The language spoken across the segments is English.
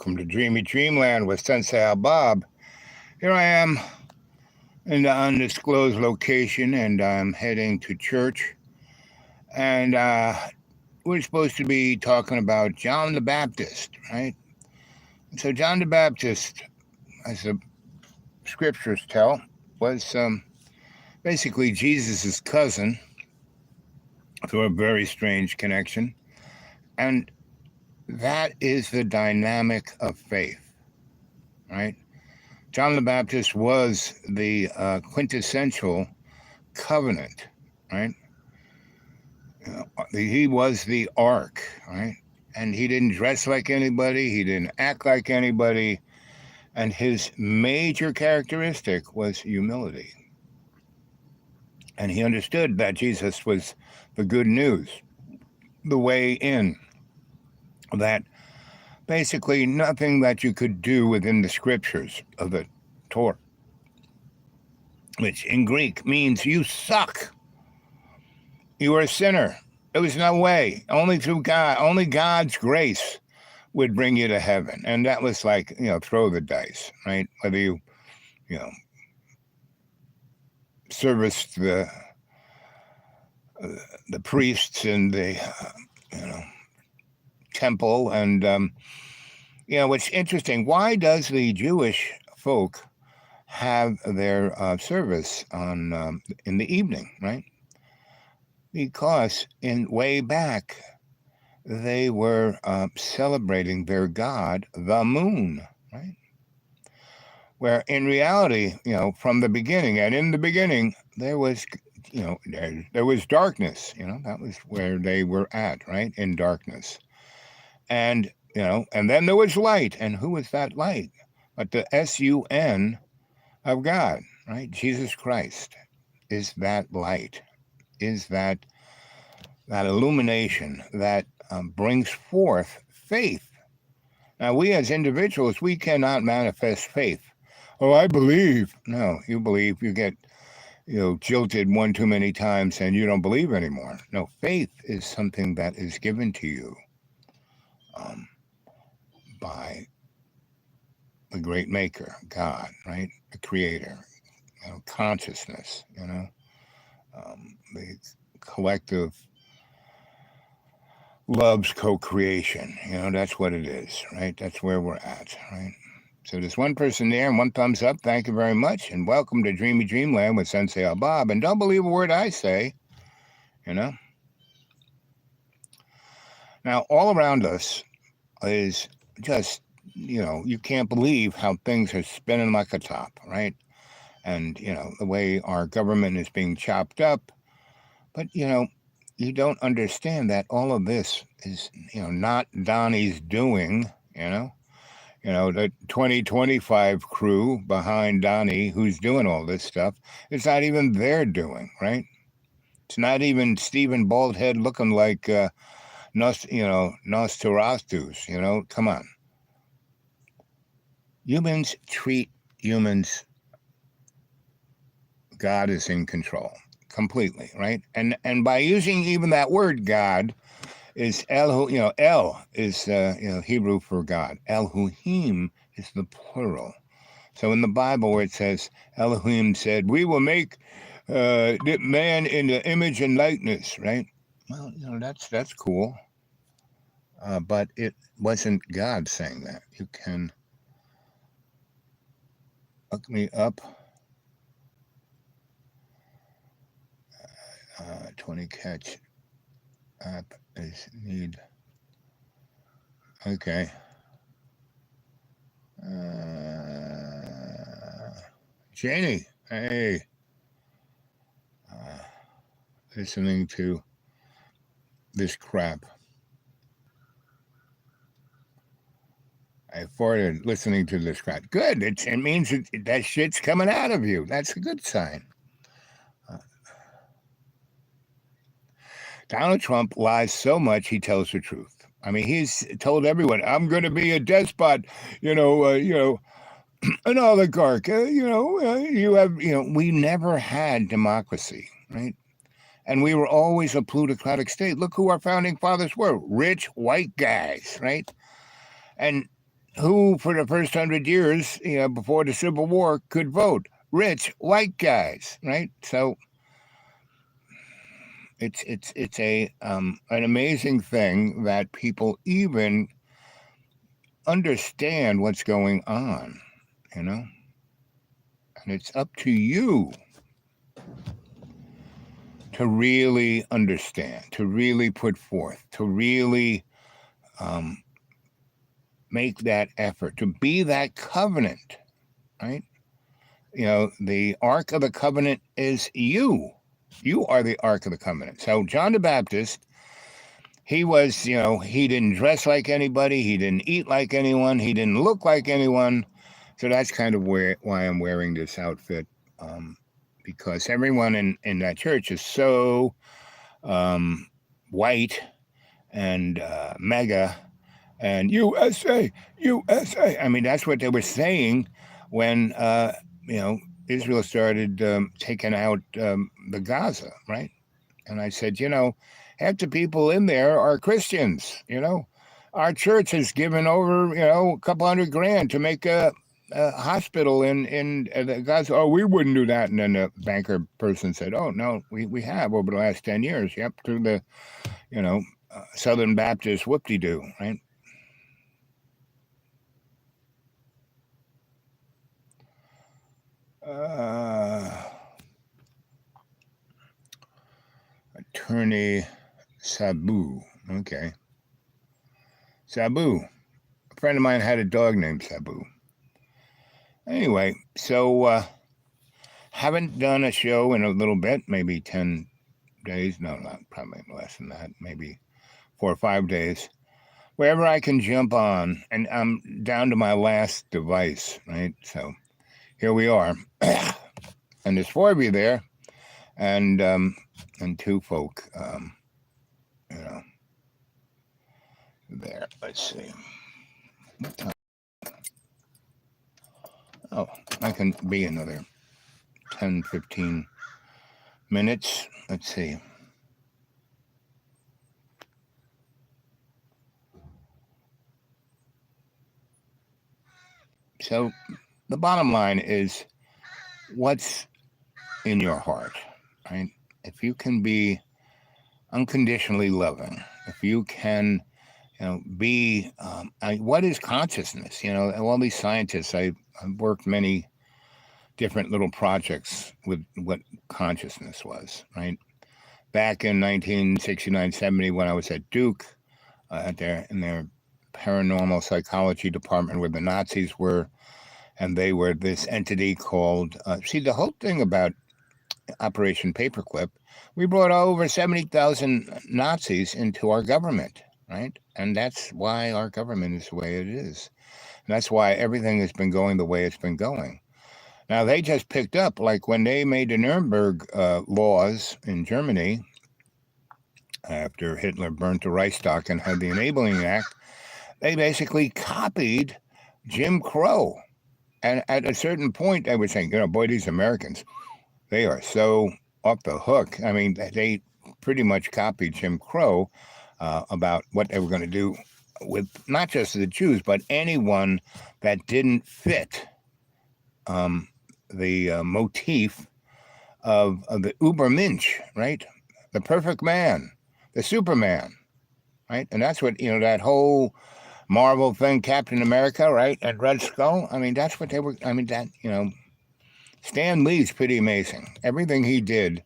Welcome to Dreamy Dreamland with Sensie Owl Bob. Here I am in the undisclosed location, and I'm heading to church. And we're supposed to be talking about John the Baptist, right? So John the Baptist, as the scriptures tell, was basically Jesus' cousin through a very strange connection. And that is the dynamic of faith, right? John the Baptist was the quintessential covenant, right? He was the ark, right? And he didn't dress like anybody. He didn't act like anybody. And his major characteristic was humility. And he understood that Jesus was the good news, the way in, that basically nothing that you could do within the scriptures of the Torah, which in Greek means you suck. You were a sinner. There was no way. Only through God, only God's grace would bring you to heaven. And that was like, throw the dice, right? Whether you serviced the priests in the, temple. And, what's interesting, why does the Jewish folk have their service on in the evening, right? Because way back, they were celebrating their god, the moon, right? Where in reality, from the beginning, and in the beginning, there was, there was darkness, that was where they were at, right? In darkness. And, and then there was light. And who was that light? But the S-U-N of God, right? Jesus Christ is that light, is that illumination that brings forth faith. Now, we as individuals, we cannot manifest faith. Oh, I believe. No, you believe, you get, jilted one too many times and you don't believe anymore. No, faith is something that is given to you by the great maker, God, right? The creator, consciousness, the collective love's co-creation. That's what it is, right? That's where we're at, right? So there's one person there and one thumbs up. Thank you very much. And welcome to Dreamy Dreamland with Sensie Owl Bob. And don't believe a word I say, Now, all around us is just, you can't believe how things are spinning like a top, right? And, the way our government is being chopped up. But, you don't understand that all of this is, not Donnie's doing, the 2025 crew behind Donnie who's doing all this stuff. It's not even their doing, right? It's not even Stephen Baldhead looking like, Nostradamus, come on. Humans treat humans, God is in control completely, right? And by using even that word God is El, El is, Hebrew for God. Elohim is the plural. So in the Bible where it says, Elohim said, we will make man in the image and likeness, right? Well, that's cool. But it wasn't God saying that. You can look me up. 20 catch app is need. Okay. Janie, hey. Listening to this crap. I farted listening to this crap. Good. It means that shit's coming out of you. That's a good sign. Donald Trump lies so much he tells the truth. I mean, he's told everyone, I'm going to be a despot, an oligarch. You have, we never had democracy, right? And we were always a plutocratic state. Look who our founding fathers were, rich white guys, right? And who for the first 100 years, before the Civil War, could vote? Rich white guys, right? So it's a an amazing thing that people even understand what's going on, you know, and it's up to you to really understand, to really put forth, to really um, make that effort, to be that covenant, right? The Ark of the Covenant is you. You are the Ark of the Covenant. So John the Baptist, he was, he didn't dress like anybody. He didn't eat like anyone. He didn't look like anyone. So that's kind of why I'm wearing this outfit, because everyone in that church is so white and mega and USA, USA. I mean, that's what they were saying when, Israel started taking out the Gaza, right? And I said, half the people in there are Christians, Our church has given over, a couple $100,000 to make a hospital in Gaza. Oh, we wouldn't do that. And then the banker person said, oh, no, we have over the last 10 years. Yep, through the, Southern Baptist whoop-de-doo, right? Attorney Sabu. Okay. Sabu. A friend of mine had a dog named Sabu. Anyway, so haven't done a show in a little bit, maybe 10 days. No, not probably less than that, maybe 4 or 5 days. Wherever I can jump on, and I'm down to my last device, right? So here we are. And there's 4 of you there, and 2 folk, there. Let's see. Oh, I can be another 10, 15 minutes. Let's see. So the bottom line is what's in your heart, right? If you can be unconditionally loving, if you can, be, what is consciousness? All these scientists, I've worked many different little projects with what consciousness was, right? Back in 1969, 70, when I was at Duke, in their paranormal psychology department where the Nazis were, and they were this entity called, the whole thing about Operation Paperclip, we brought over 70,000 Nazis into our government, right? And that's why our government is the way it is. And that's why everything has been going the way it's been going. Now, they just picked up, like when they made the Nuremberg laws in Germany, after Hitler burnt the Reichstag and had the Enabling Act, they basically copied Jim Crow. And at a certain point, they were saying, boy, these Americans, they are so off the hook. I mean, they pretty much copied Jim Crow about what they were going to do with not just the Jews, but anyone that didn't fit the motif of the Ubermensch, right? The perfect man, the Superman, right? And that's what, that whole Marvel thing, Captain America, right? And Red Skull. I mean, that's what they were, Stan Lee's pretty amazing. Everything he did,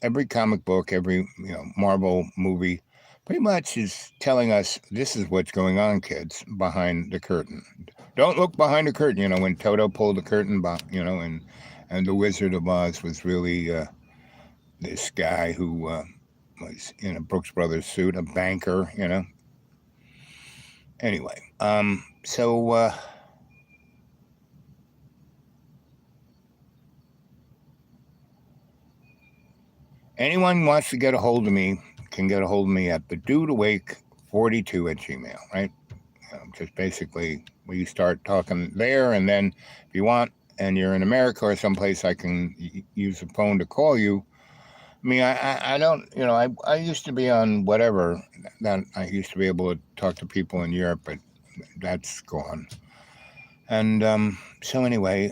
every comic book, every, Marvel movie, pretty much is telling us this is what's going on, kids, behind the curtain. Don't look behind the curtain. When Toto pulled the curtain, and the Wizard of Oz was really this guy who was in a Brooks Brothers suit, a banker, Anyway, so anyone wants to get a hold of me can get a hold of me at thedudeawake42@gmail, right? Just basically we start talking there, and then if you want and you're in America or someplace, I can use the phone to call you. I mean, I don't, I used to be on whatever that I used to be able to talk to people in Europe, but that's gone. And so anyway,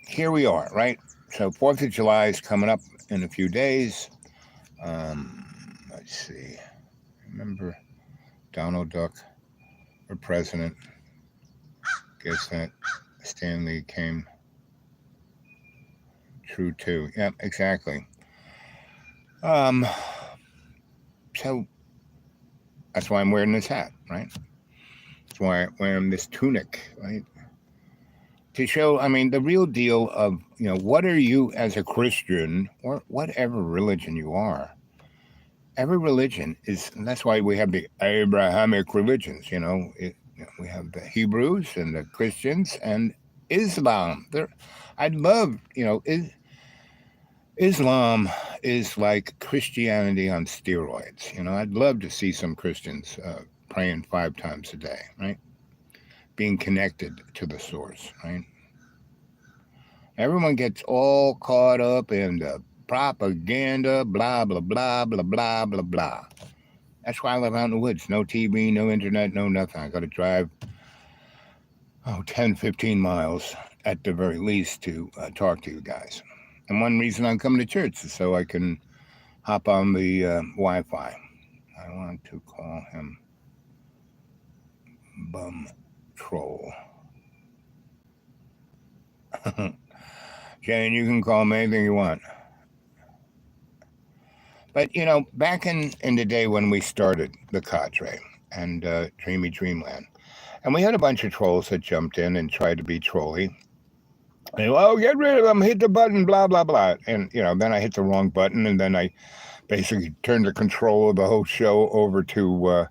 here we are, right? So 4th of July is coming up in a few days. Let's see. Remember Donald Duck for president? Guess that Stanley came true too. Yeah, exactly. Um, so that's why I'm wearing this hat, right? That's why I'm wearing this tunic, right? To show, I mean, the real deal of, what are you as a Christian or whatever religion you are? Every religion is, and that's why we have the Abrahamic religions, we have the Hebrews and the Christians and Islam. I'd love, Islam is like Christianity on steroids. I'd love to see some Christians praying 5 times a day, right? Being connected to the source, right? Everyone gets all caught up in the propaganda, blah, blah, blah, blah, blah, blah, blah. That's why I live out in the woods. No TV, no internet, no nothing. I got to drive, 10, 15 miles at the very least to talk to you guys. And one reason I'm coming to church is so I can hop on the Wi-Fi. I want to call him Bum Troll. Jane, you can call me anything you want. But, back in the day when we started the cadre and Dreamy Dreamland, and we had a bunch of trolls that jumped in and tried to be trolly. And, oh, get rid of them, hit the button, blah, blah, blah. And, then I hit the wrong button, and then I basically turned the control of the whole show over to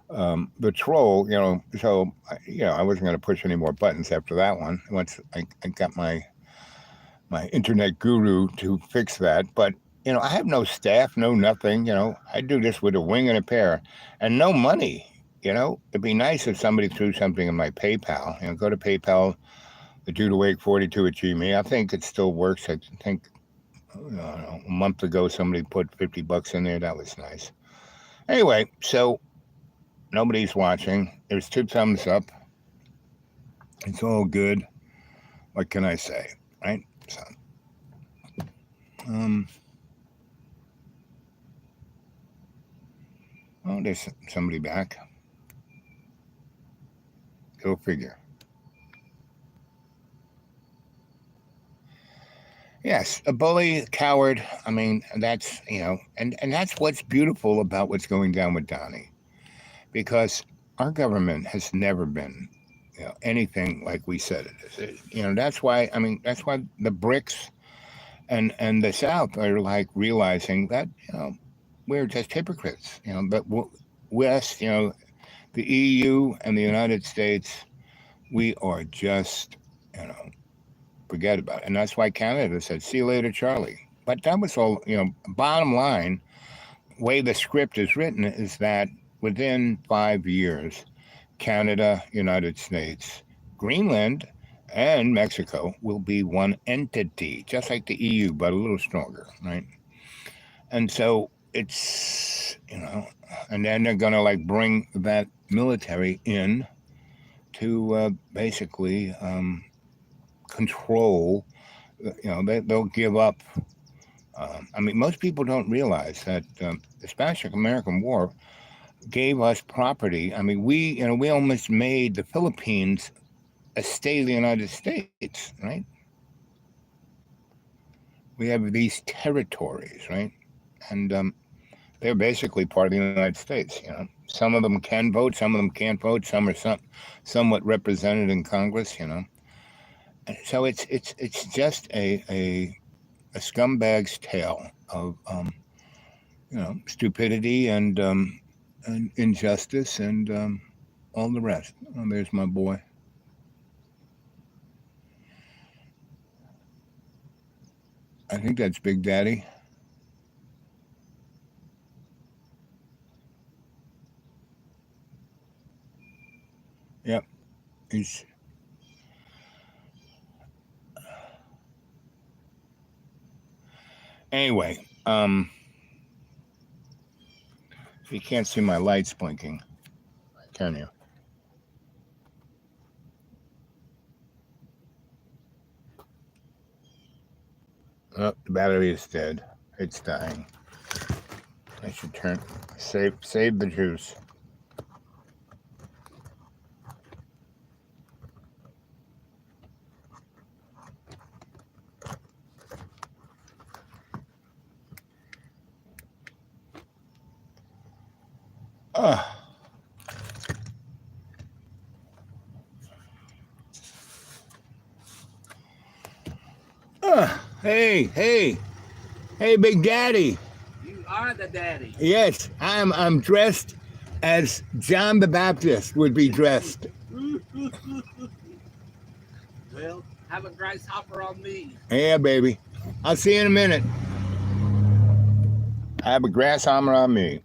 the troll, So, I wasn't going to push any more buttons after that one. Once I got my internet guru to fix that. But, I have no staff, no nothing. I do this with a wing and a pair and no money. It'd be nice if somebody threw something in my PayPal. Go to PayPal, the Dude Awake 42 at Gmail. I think it still works. I think a month ago somebody put $50 in there. That was nice. Anyway, so nobody's watching. There's 2 thumbs up. It's all good. What can I say, right? So, oh, there's somebody back. Go figure. Yes, a bully, coward. I mean, that's, and that's what's beautiful about what's going down with Donnie. Because our government has never been, anything like we said it is. That's why, that's why the BRICS and the South are like realizing that, we're just hypocrites, but West, the EU and the United States, we are just, forget about it. And that's why Canada said, see you later, Charlie. But that was all, bottom line, way the script is written is that within 5 years, Canada, United States, Greenland, and Mexico will be one entity, just like the EU, but a little stronger, right? And so it's, and then they're going to like bring that military in to basically control, they'll give up. Most people don't realize that the Spanish-American War gave us property. We almost made the Philippines a state of the United States, right? We have these territories, right? And they're basically part of the United States. Some of them can vote, some of them can't vote. Some are somewhat represented in Congress. So it's just a scumbag's tale of stupidity and injustice and all the rest. Oh, there's my boy. I think that's Big Daddy. Yep, he's Anyway, you can't see my lights blinking, can you? Oh, the battery is dead. It's dying. I should save the juice. Uh, hey, Big Daddy. You are the daddy. Yes, I'm dressed as John the Baptist would be dressed. Well, have a grasshopper on me. Yeah, baby. I'll see you in a minute. Have a grasshopper on me.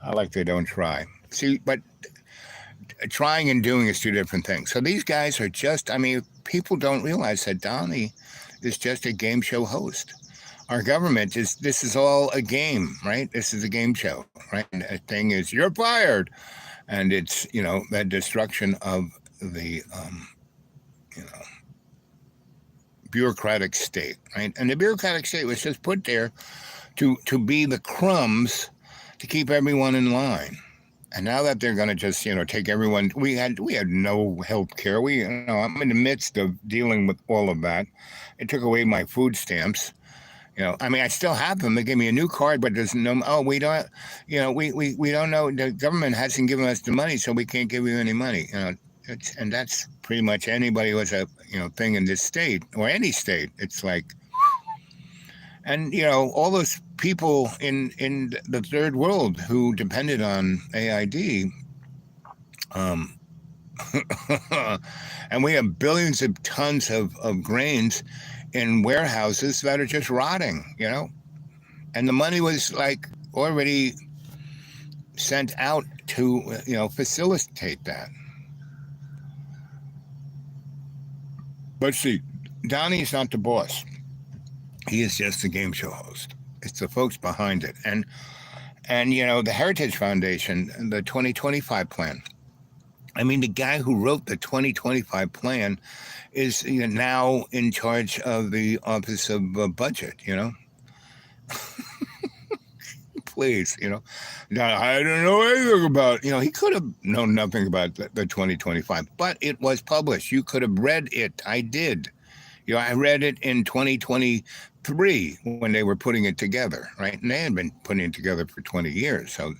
I like they don't try. See, but trying and doing is two different things. So these guys are just, I mean, people don't realize that Donnie is just a game show host. Our government this is all a game, right? This is a game show, right? And the thing is, you're fired. And it's, that destruction of the, bureaucratic state, right? And the bureaucratic state was just put there to be the crumbs to keep everyone in line. And now that they're going to just, take everyone, we had no health care. I'm in the midst of dealing with all of that. It took away my food stamps. I still have them. They gave me a new card, but there's no, we don't, we don't know. The government hasn't given us the money, so we can't give you any money. And that's pretty much anybody who has a, thing in this state or any state. It's like, and, all those people in the third world who depended on AID, and we have billions of tons of grains in warehouses that are just rotting, and the money was like already sent out to, facilitate that. But see, Donnie's not the boss. He is just a game show host. It's the folks behind it. And the Heritage Foundation, the 2025 plan. I mean, the guy who wrote the 2025 plan is now in charge of the Office of Budget, Please, I don't know anything about, he could have known nothing about the 2025, but it was published. You could have read it. I did. I read it in 2023 when they were putting it together, right? And they had been putting it together for 20 years. So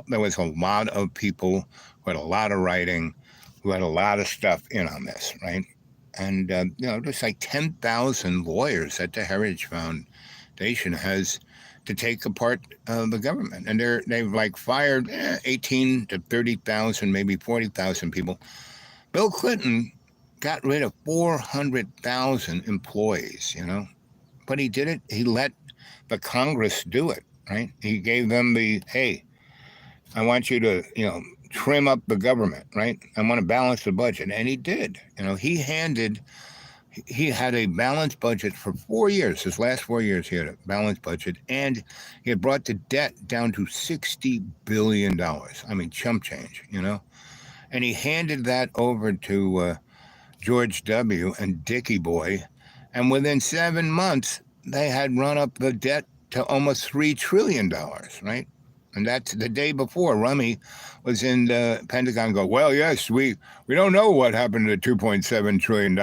there was a lot of people who had a lot of writing, who had a lot of stuff in on this, right? And, there's like 10,000 lawyers that the Heritage Foundation has to take apart the government. And they've like fired 18 to 30,000, maybe 40,000 people. Bill Clinton got rid of 400,000 employees, but he did it. He let the Congress do it, right? He gave them hey, I want you to, trim up the government, right? I want to balance the budget. And he did. He had a balanced budget for 4 years. His last 4 years, he had a balanced budget. And he had brought the debt down to $60 billion. I mean, chump change, And he handed that over to George W. and Dickie Boy. And within 7 months, they had run up the debt to almost $3 trillion, right? And that's the day before Rummy was in the Pentagon go, well, yes, we don't know what happened to $2.7 trillion,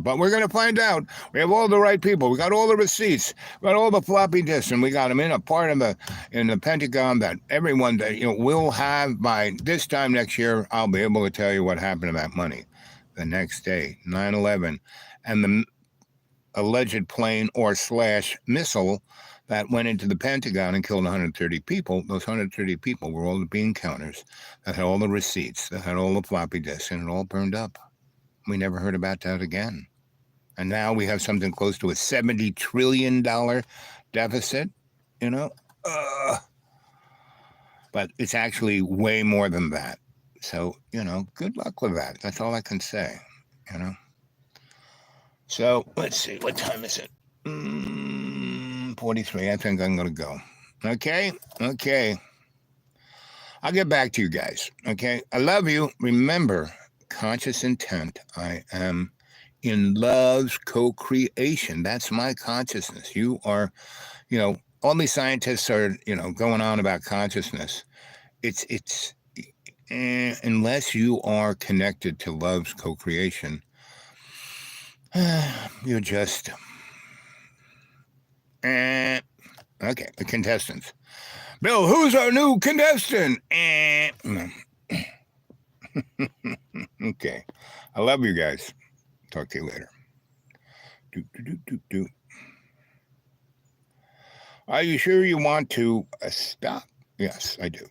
but we're going to find out. We have all the right people. We got all the receipts. We got all the floppy disks, and we got them in a part of in the Pentagon that everyone that will have by this time next year. I'll be able to tell you what happened to that money. The next day, 9/11, and the alleged plane or / missile that went into the Pentagon and killed 130 people. Those 130 people were all the bean counters that had all the receipts, that had all the floppy disks, and it all burned up. We never heard about that again. And now we have something close to a $70 trillion deficit, but it's actually way more than that. So, good luck with that. That's all I can say, So let's see. What time is it? 43. I think I'm going to go. Okay. Okay. I'll get back to you guys. Okay. I love you. Remember, conscious intent. I am in love's co-creation. That's my consciousness. You are, all these scientists are, going on about consciousness. It's unless you are connected to love's co-creation, you're just okay. The contestants. Bill, who's our new contestant? Okay. I love you guys. Talk to you later. Are you sure you want to stop? Yes, I do.